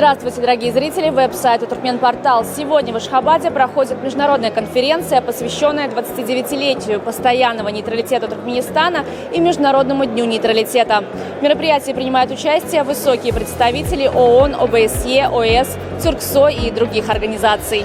Здравствуйте, дорогие зрители! Веб-сайт Туркменпортал. Сегодня в Ашхабаде проходит международная конференция, посвященная 29-летию постоянного нейтралитета Туркменистана и Международному дню нейтралитета. В мероприятии принимают участие высокие представители ООН, ОБСЕ, ОЭС, Тюрксо и других организаций.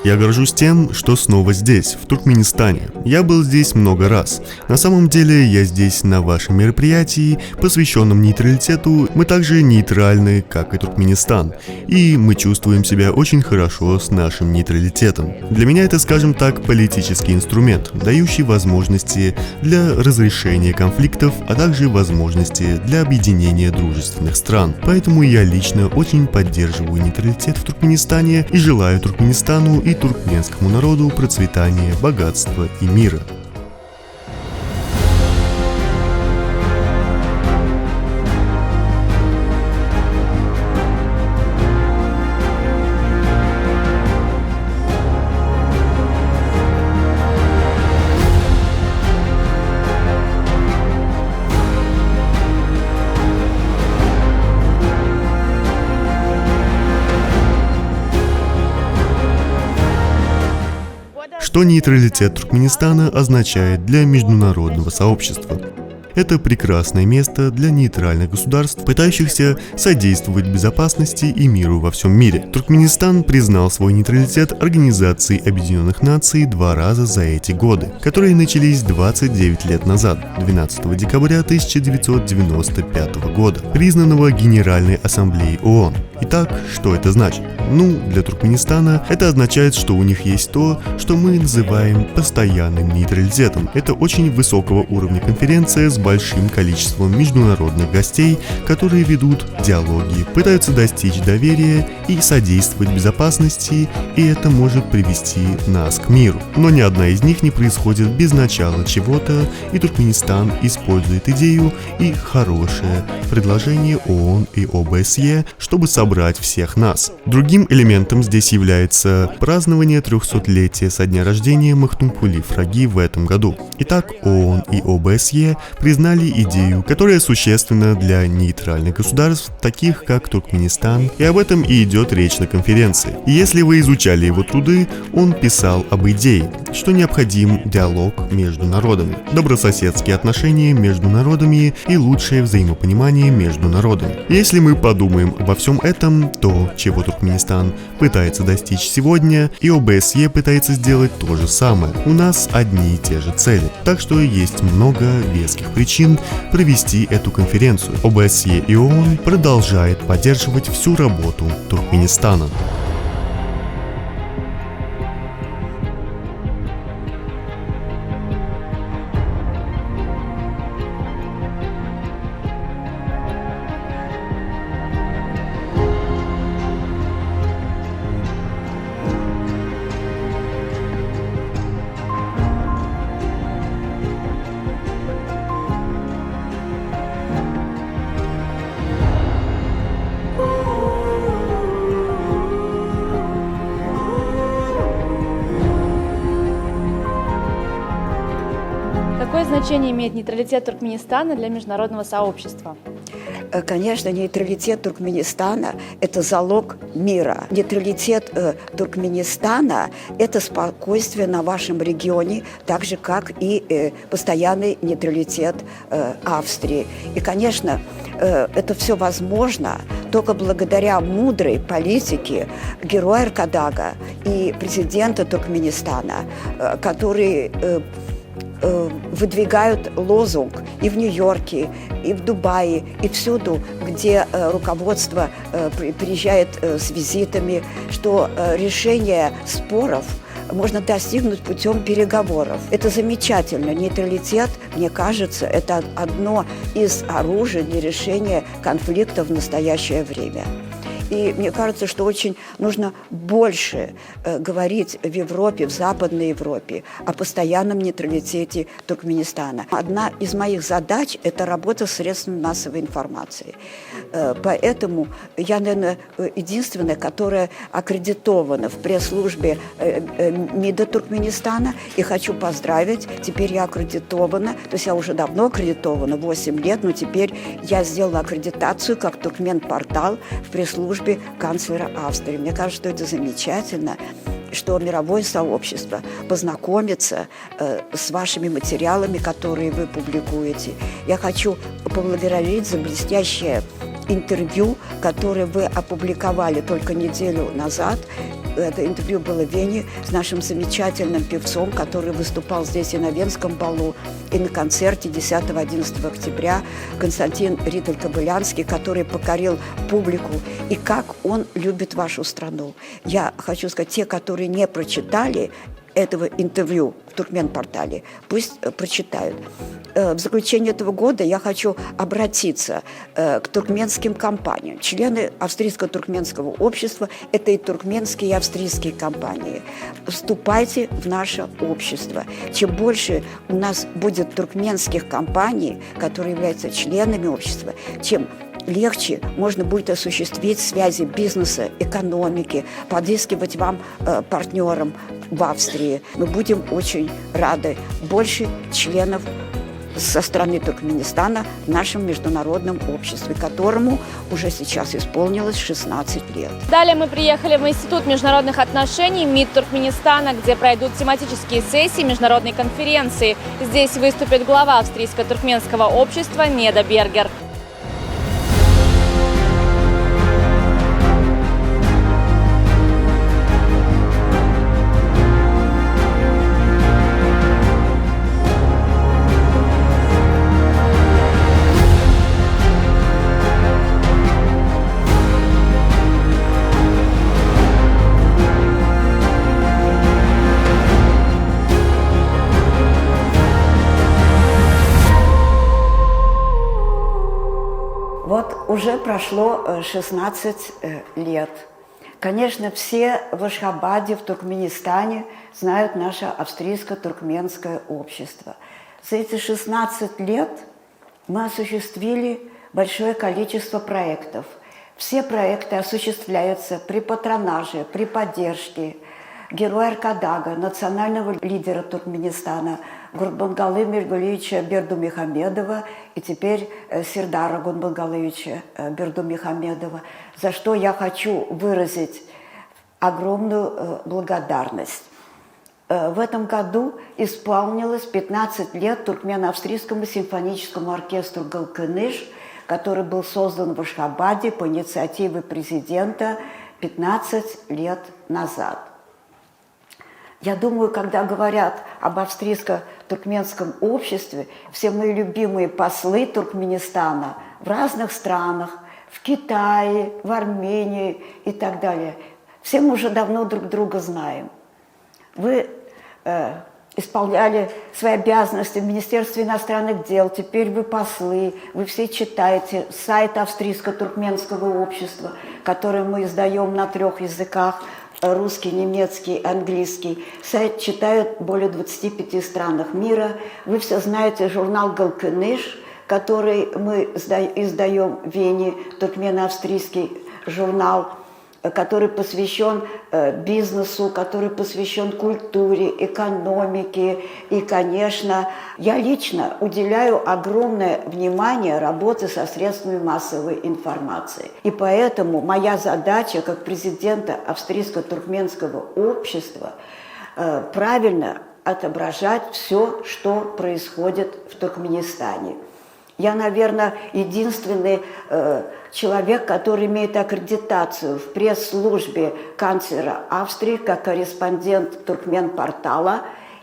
Я горжусь тем, что снова здесь, в Туркменистане. Я был здесь много раз. На самом деле, я здесь на вашем мероприятии, посвященном нейтралитету. Мы также нейтральны, как и Туркменистан. И мы чувствуем себя очень хорошо с нашим нейтралитетом. Для меня это, скажем так, политический инструмент, дающий возможности для разрешения конфликтов, а также возможности для объединения дружественных стран. Поэтому я лично очень поддерживаю нейтралитет в Туркменистане и желаю Туркменистану и туркменскому народу процветания, богатства и мира. Что нейтралитет Туркменистана означает для международного сообщества? Это прекрасное место для нейтральных государств, пытающихся содействовать безопасности и миру во всем мире. Туркменистан признал свой нейтралитет Организации Объединенных Наций 2 раза за эти годы, которые начались 29 лет назад, 12 декабря 1995 года, признанного Генеральной Ассамблеей ООН. Итак, что это значит? Для Туркменистана это означает, что у них есть то, что мы называем постоянным нейтралитетом. Это очень высокого уровня конференция с большим количеством международных гостей, которые ведут диалоги, пытаются достичь доверия и содействовать безопасности, и это может привести нас к миру. Но ни одна из них не происходит без начала чего-то, и Туркменистан использует идею и хорошее предложение ООН и ОБСЕ, чтобы собрать всех нас. Другим элементом здесь является празднование 300-летия со дня рождения Махтумкули Фраги в этом году. Итак, ООН и ОБСЕ признали идею, которая существенна для нейтральных государств, таких как Туркменистан, и об этом и идет речь на конференции. И если вы изучали его труды, он писал об идее, что необходим диалог между народами, добрососедские отношения между народами и лучшее взаимопонимание между народами. Если мы подумаем обо всем этом, то, чего Туркменистан пытается достичь сегодня, и ОБСЕ пытается сделать то же самое. У нас одни и те же цели. Так что есть много веских причин провести эту конференцию. ОБСЕ и ООН продолжает поддерживать всю работу Туркменистана. Какое значение имеет нейтралитет Туркменистана для международного сообщества? Конечно, нейтралитет Туркменистана – это залог мира. Нейтралитет Туркменистана – это спокойствие на вашем регионе, так же, как и постоянный нейтралитет Австрии. И, конечно, это все возможно только благодаря мудрой политике героя Аркадага и президента Туркменистана, которые выдвигают лозунг и в Нью-Йорке, и в Дубае, и всюду, где руководство приезжает с визитами, что решение споров можно достигнуть путем переговоров. Это замечательно. Нейтралитет, мне кажется, это одно из оружий для решения конфликтов в настоящее время. И мне кажется, что очень нужно больше говорить в Европе, в Западной Европе о постоянном нейтралитете Туркменистана. Одна из моих задач – это работа с средствами массовой информации. Поэтому я, наверное, единственная, которая аккредитована в пресс-службе МИДа Туркменистана. И хочу поздравить, теперь я аккредитована, то есть я уже давно аккредитована, 8 лет, но теперь я сделала аккредитацию как Туркмен-портал в пресс-службе канцлера Австрии. Мне кажется, что это замечательно, что мировое сообщество познакомится с вашими материалами, которые вы публикуете. Я хочу поблагодарить за блестящее интервью, которое вы опубликовали только неделю назад. Это интервью было в Вене с нашим замечательным певцом, который выступал здесь и на Венском балу, и на концерте 10-11 октября, Константин Ритель-Кобылянский, который покорил публику. И как он любит вашу страну. Я хочу сказать, те, которые не прочитали этого интервью в Туркмен-портале, пусть прочитают. В заключение этого года я хочу обратиться к туркменским компаниям. Члены Австрийского туркменского общества – это и туркменские, и австрийские компании. Вступайте в наше общество. Чем больше у нас будет туркменских компаний, которые являются членами общества, чем легче можно будет осуществить связи бизнеса, экономики, подыскивать вам партнерам в Австрии. Мы будем очень рады. Больше членов со стороны Туркменистана в нашем международном обществе, которому уже сейчас исполнилось 16 лет. Далее мы приехали в Институт международных отношений МИД Туркменистана, где пройдут тематические сессии международной конференции. Здесь выступит глава австрийского туркменского общества Неда Бергер. Вот уже прошло 16 лет. Конечно, все в Ашхабаде, в Туркменистане знают наше австрийско-туркменское общество. За эти 16 лет мы осуществили большое количество проектов. Все проекты осуществляются при патронаже, при поддержке героя Аркадага, национального лидера Туркменистана, Гурбангалы Миргалиевича Бердумухамедова и теперь Сердара Гурбангалыевича Бердумухамедова, за что я хочу выразить огромную благодарность. В этом году исполнилось 15 лет Туркмено-австрийскому симфоническому оркестру «Галкыныш», который был создан в Ашхабаде по инициативе президента 15 лет назад. Я думаю, когда говорят об австрийско-туркменском обществе, все мои любимые послы Туркменистана в разных странах, в Китае, в Армении и так далее, все мы уже давно друг друга знаем. Вы исполняли свои обязанности в Министерстве иностранных дел, теперь вы послы, вы все читаете сайт австрийско-туркменского общества, который мы издаем на 3 языках, русский, немецкий, английский. Сайт читают более 25 странах мира. Вы все знаете журнал «Галкыныш», который мы издаем в Вене, туркмено-австрийский журнал, который посвящен бизнесу, который посвящен культуре, экономике. И, конечно, я лично уделяю огромное внимание работе со средствами массовой информации. И поэтому моя задача как президента Австрийско-туркменского общества правильно отображать все, что происходит в Туркменистане. Я, наверное, единственный человек, который имеет аккредитацию в пресс-службе канцлера Австрии как корреспондент Туркмен-портала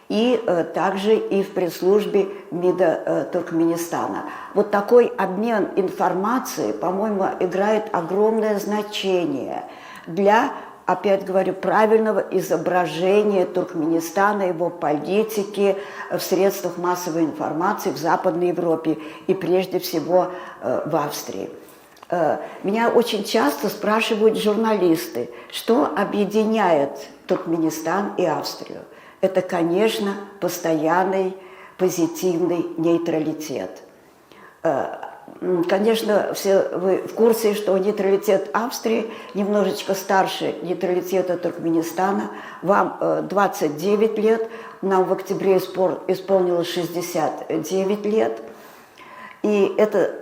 и также и в пресс-службе МИДа Туркменистана. Вот такой обмен информацией, по-моему, играет огромное значение для, опять говорю, правильного изображения Туркменистана, его политики в средствах массовой информации в Западной Европе и прежде всего в Австрии. Меня очень часто спрашивают журналисты, что объединяет Туркменистан и Австрию. Это, конечно, постоянный позитивный нейтралитет. Конечно, все вы в курсе, что нейтралитет Австрии немножечко старше нейтралитета Туркменистана. Вам 29 лет, нам в октябре исполнилось 69 лет. И это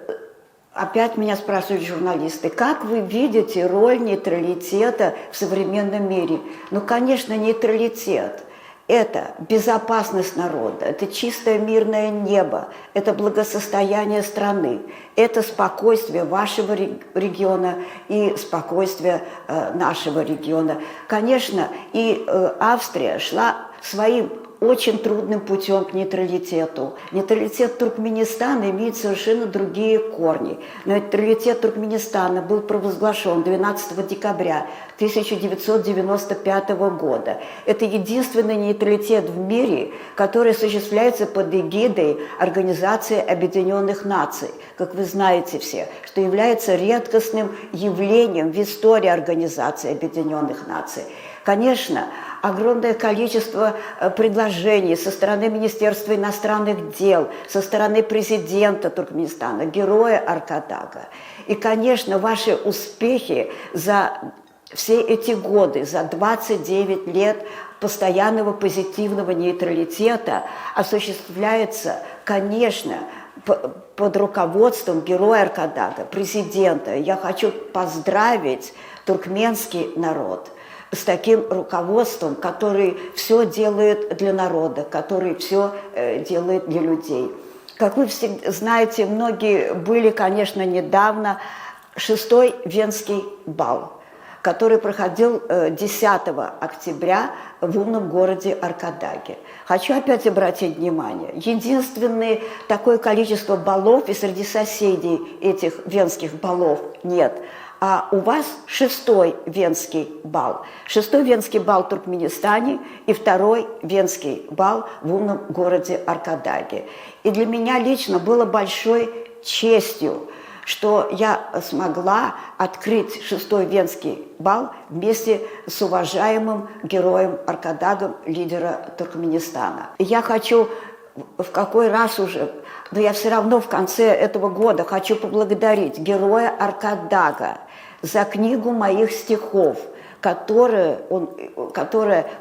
опять меня спрашивают журналисты, как вы видите роль нейтралитета в современном мире? Ну, конечно, нейтралитет. Это безопасность народа, это чистое мирное небо, это благосостояние страны, это спокойствие вашего региона и спокойствие нашего региона. Конечно, и Австрия шла своим очень трудным путем к нейтралитету. Нейтралитет Туркменистана имеет совершенно другие корни. Нейтралитет Туркменистана был провозглашен 12 декабря 1995 года. Это единственный нейтралитет в мире, который осуществляется под эгидой Организации Объединенных Наций, как вы знаете все, что является редкостным явлением в истории Организации Объединенных Наций. Конечно, огромное количество предложений со стороны Министерства иностранных дел, со стороны президента Туркменистана, героя Аркадага. И, конечно, ваши успехи за все эти годы, за 29 лет постоянного позитивного нейтралитета осуществляются, конечно, под руководством героя Аркадага, президента. Я хочу поздравить туркменский народ с таким руководством, который все делает для народа, который все делает для людей. Как вы все знаете, многие были, конечно, недавно, 6-й Венский бал, который проходил 10 октября в умном городе Аркадаге. Хочу опять обратить внимание, единственное такое количество баллов, и среди соседей этих венских баллов нет, а у вас 6-й Венский бал. 6-й Венский бал в Туркменистане и 2-й Венский бал в умном городе Аркадаге. И для меня лично было большой честью, что я смогла открыть 6-й Венский бал вместе с уважаемым героем Аркадагом, лидера Туркменистана. И я хочу в какой раз уже, но я все равно в конце этого года хочу поблагодарить героя Аркадага за книгу моих стихов, которая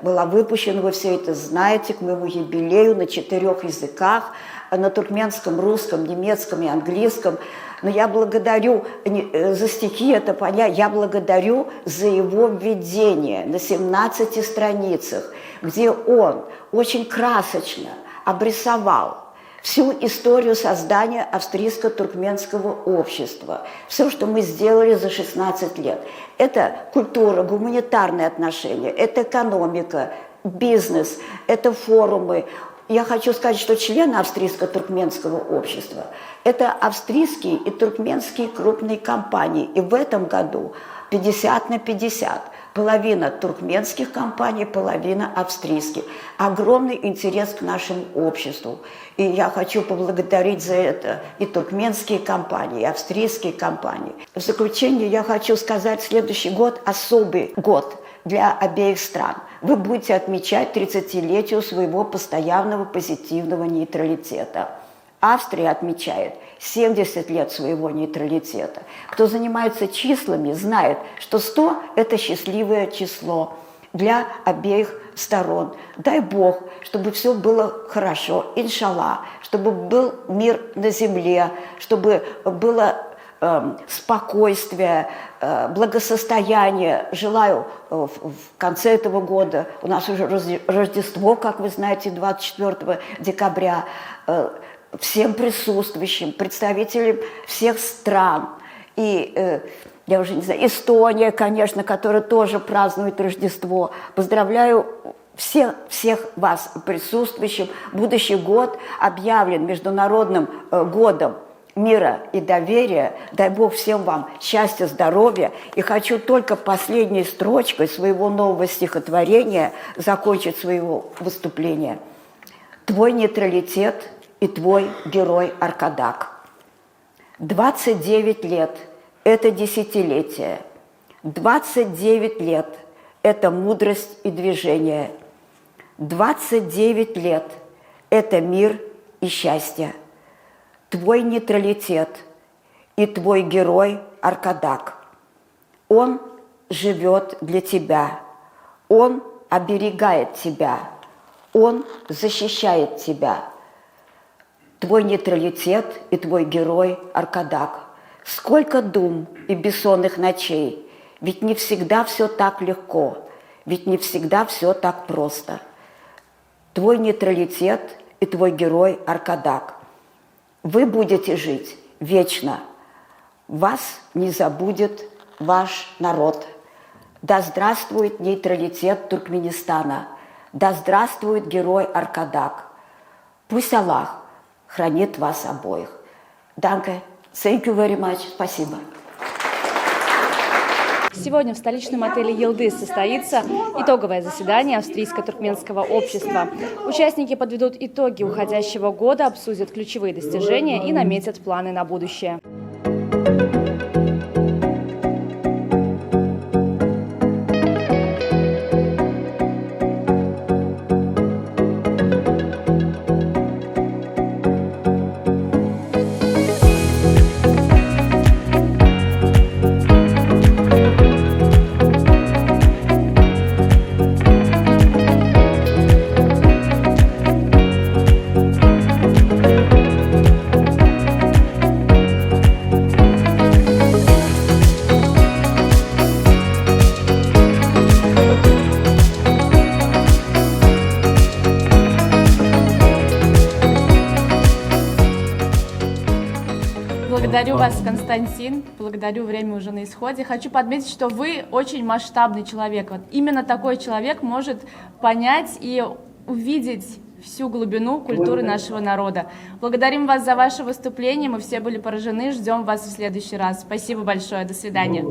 была выпущена, вы все это знаете, к моему юбилею на 4 языках, на туркменском, русском, немецком и английском. Но я благодарю за стихи, это понятно, я благодарю за его введение на 17 страницах, где он очень красочно обрисовал всю историю создания австрийско-туркменского общества, все, что мы сделали за 16 лет. Это культура, гуманитарные отношения, это экономика, бизнес, это форумы. Я хочу сказать, что члены австрийско-туркменского общества – это австрийские и туркменские крупные компании. И в этом году 50 на 50. Половина туркменских компаний, половина австрийских. Огромный интерес к нашему обществу. И я хочу поблагодарить за это и туркменские компании, и австрийские компании. В заключение я хочу сказать, следующий год – особый год для обеих стран. Вы будете отмечать 30-летие своего постоянного позитивного нейтралитета. Австрия отмечает 70 лет своего нейтралитета. Кто занимается числами, знает, что 100 – это счастливое число для обеих сторон. Дай Бог, чтобы все было хорошо, иншаллах, чтобы был мир на земле, чтобы было спокойствие, благосостояние. Желаю в конце этого года, у нас уже Рождество, как вы знаете, 24 декабря, всем присутствующим, представителям всех стран. И, я уже не знаю, Эстония, конечно, которая тоже празднует Рождество. Поздравляю всех вас присутствующим. Будущий год объявлен Международным годом мира и доверия. Дай Бог всем вам счастья, здоровья. И хочу только последней строчкой своего нового стихотворения закончить своего выступления. Твой нейтралитет и твой герой Аркадаг. 29 лет это десятилетие. 29 лет – это мудрость и движение. 29 лет – это мир и счастье. Твой нейтралитет и твой герой Аркадак. Он живет для тебя, он оберегает тебя, он защищает тебя. Твой нейтралитет и твой герой Аркадак. Сколько дум и бессонных ночей, ведь не всегда все так легко, ведь не всегда все так просто. Твой нейтралитет и твой герой Аркадак. Вы будете жить вечно. Вас не забудет ваш народ. Да здравствует нейтралитет Туркменистана. Да здравствует герой Аркадак. Пусть Аллах хранит вас обоих. Danke. Thank you very much. Спасибо. Сегодня в столичном отеле «Йылдыз» состоится итоговое заседание австрийско-туркменского общества. Участники подведут итоги уходящего года, обсудят ключевые достижения и наметят планы на будущее. Благодарю вас, Константин. Благодарю, время уже на исходе. Хочу подметить, что вы очень масштабный человек. Вот именно такой человек может понять и увидеть всю глубину культуры нашего народа. Благодарим вас за ваше выступление. Мы все были поражены. Ждем вас в следующий раз. Спасибо большое. До свидания.